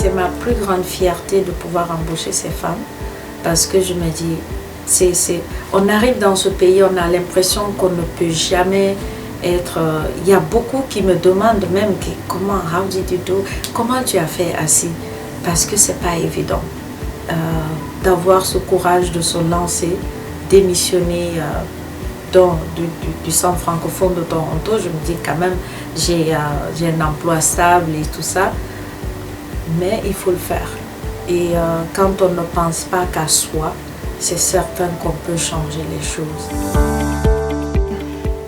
c'est ma plus grande fierté de pouvoir embaucher ces femmes parce que je me dis, on arrive dans ce pays, on a l'impression qu'on ne peut jamais être... Il y a beaucoup qui me demandent même comment, how did you do, comment tu as fait assis, parce que c'est pas évident d'avoir ce courage de se lancer, démissionner du centre francophone de Toronto. Je me dis quand même, j'ai un emploi stable et tout ça, mais il faut le faire. Et quand on ne pense pas qu'à soi, c'est certain qu'on peut changer les choses.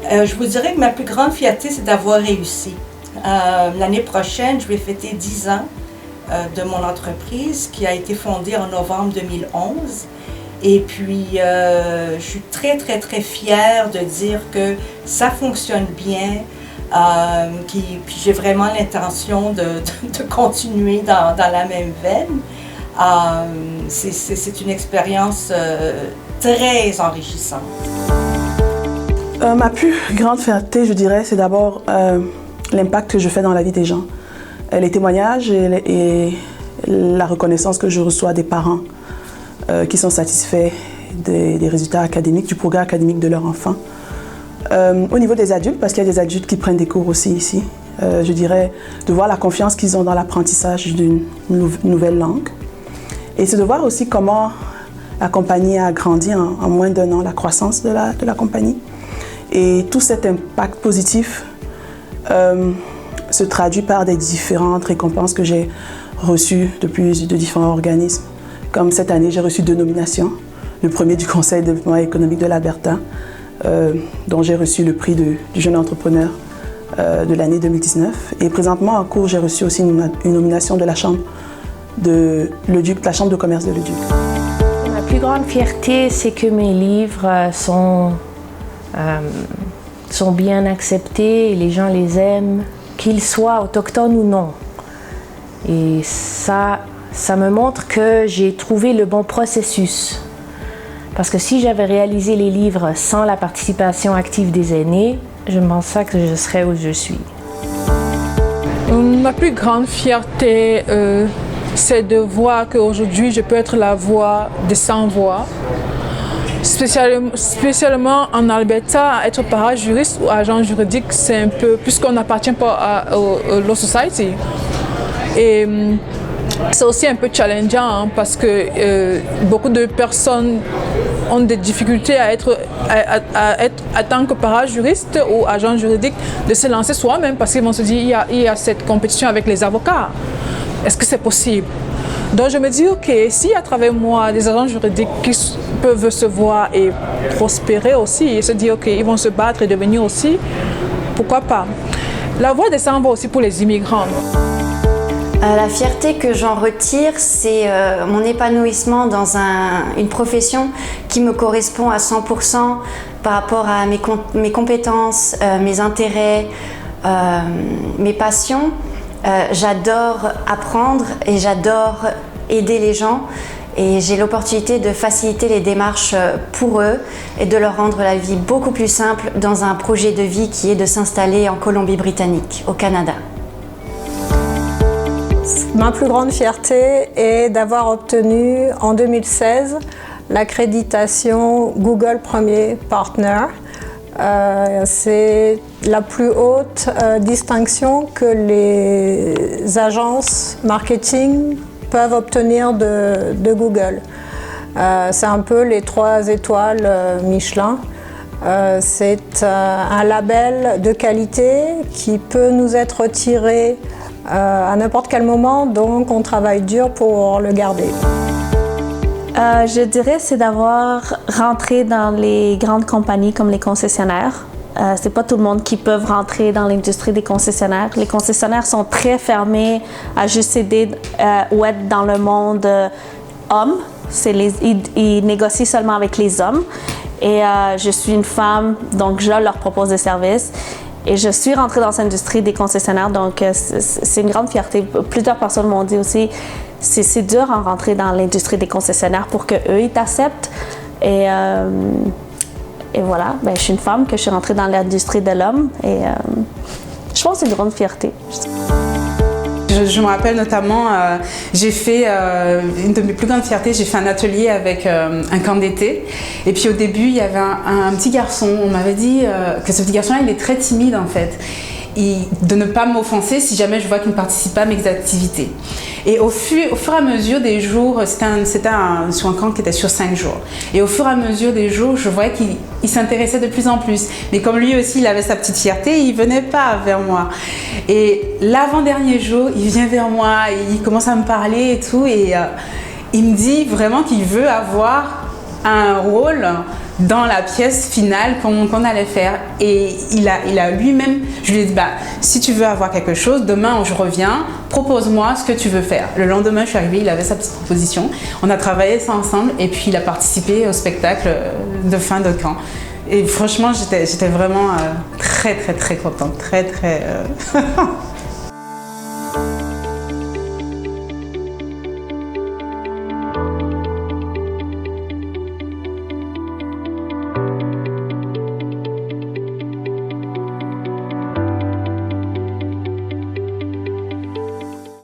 Je vous dirais que ma plus grande fierté, c'est d'avoir réussi. L'année prochaine, je vais fêter 10 ans de mon entreprise qui a été fondée en novembre 2011. Et puis, je suis très, très, très fière de dire que ça fonctionne bien. Puis j'ai vraiment l'intention de continuer dans la même veine. C'est une expérience très enrichissante. Ma plus grande fierté, je dirais, c'est d'abord l'impact que je fais dans la vie des gens. Les témoignages et la reconnaissance que je reçois des parents qui sont satisfaits des résultats académiques, du progrès académique de leur enfant. Au niveau des adultes, parce qu'il y a des adultes qui prennent des cours aussi ici, je dirais de voir la confiance qu'ils ont dans l'apprentissage d'une nouvelle langue. Et c'est de voir aussi comment la compagnie a grandi en moins d'1 an, la croissance de la compagnie. Et tout cet impact positif se traduit par des différentes récompenses que j'ai reçues de différents organismes. Comme cette année, j'ai reçu 2 nominations. Le premier du Conseil de développement économique de l'Alberta, dont j'ai reçu le prix du jeune entrepreneur de l'année 2019. Et présentement, en cours, j'ai reçu aussi une nomination de la Chambre de Leduc, la Chambre de commerce de Leduc. Ma plus grande fierté, c'est que mes livres sont bien acceptés, les gens les aiment, qu'ils soient autochtones ou non. Et ça me montre que j'ai trouvé le bon processus. Parce que si j'avais réalisé les livres sans la participation active des aînés, je ne pense pas que je serais où je suis. Ma plus grande fierté, c'est de voir qu'aujourd'hui, je peux être la voix des sans-voix. Spécialement en Alberta, être parajuriste ou agent juridique, c'est un peu, puisqu'on n'appartient pas au Law Society. Et c'est aussi un peu challengeant parce que beaucoup de personnes ont des difficultés à être en tant que parajuriste ou agent juridique, de se lancer soi-même parce qu'ils vont se dire il y a cette compétition avec les avocats. Est-ce que c'est possible? Donc je me dis, ok, si à travers moi, des agents juridiques qui peuvent se voir et prospérer aussi, et se dire, ok, ils vont se battre et devenir aussi, pourquoi pas? La voix des sans-voix aussi pour les immigrants. La fierté que j'en retire, c'est mon épanouissement dans une profession qui me correspond à 100% par rapport à mes compétences, mes intérêts, mes passions. J'adore apprendre et j'adore aider les gens et j'ai l'opportunité de faciliter les démarches pour eux et de leur rendre la vie beaucoup plus simple dans un projet de vie qui est de s'installer en Colombie-Britannique, au Canada. Ma plus grande fierté est d'avoir obtenu en 2016 l'accréditation Google Premier Partner. C'est la plus haute distinction que les agences marketing peuvent obtenir de Google. C'est un peu les 3 étoiles Michelin. C'est un label de qualité qui peut nous être retiré à n'importe quel moment, donc on travaille dur pour le garder. Je dirais c'est d'avoir rentré dans les grandes compagnies comme les concessionnaires. C'est pas tout le monde qui peut rentrer dans l'industrie des concessionnaires. Les concessionnaires sont très fermés à juste aider ou être dans le monde homme. Ils négocient seulement avec les hommes. Et je suis une femme, donc je leur propose des services. Et je suis rentrée dans cette industrie des concessionnaires, donc c'est une grande fierté. Plusieurs personnes m'ont dit aussi, c'est dur à rentrer dans l'industrie des concessionnaires pour qu'eux, ils t'acceptent. Et voilà, je suis une femme, que je suis rentrée dans l'industrie de l'homme. Et je pense que c'est une grande fierté. Je Je me rappelle notamment, j'ai fait une de mes plus grandes fiertés, j'ai fait un atelier avec un camp d'été. Et puis au début, il y avait un petit garçon. On m'avait dit que ce petit garçon-là, il est très timide en fait. De ne pas m'offenser si jamais je vois qu'il ne participe pas à mes activités. Et au fur et à mesure des jours, c'était sur un camp qui était sur 5 jours. Et au fur et à mesure des jours, je voyais qu'il s'intéressait de plus en plus. Mais comme lui aussi, il avait sa petite fierté, il ne venait pas vers moi. Et l'avant-dernier jour, il vient vers moi, il commence à me parler et tout. Et il me dit vraiment qu'il veut avoir un rôle dans la pièce finale qu'on allait faire. Et il a lui-même, je lui ai dit, si tu veux avoir quelque chose, demain je reviens, propose-moi ce que tu veux faire. Le lendemain, je suis arrivée, il avait sa petite proposition. On a travaillé ça ensemble et puis il a participé au spectacle de fin de camp. Et franchement, j'étais vraiment très, très, très contente. Très, très...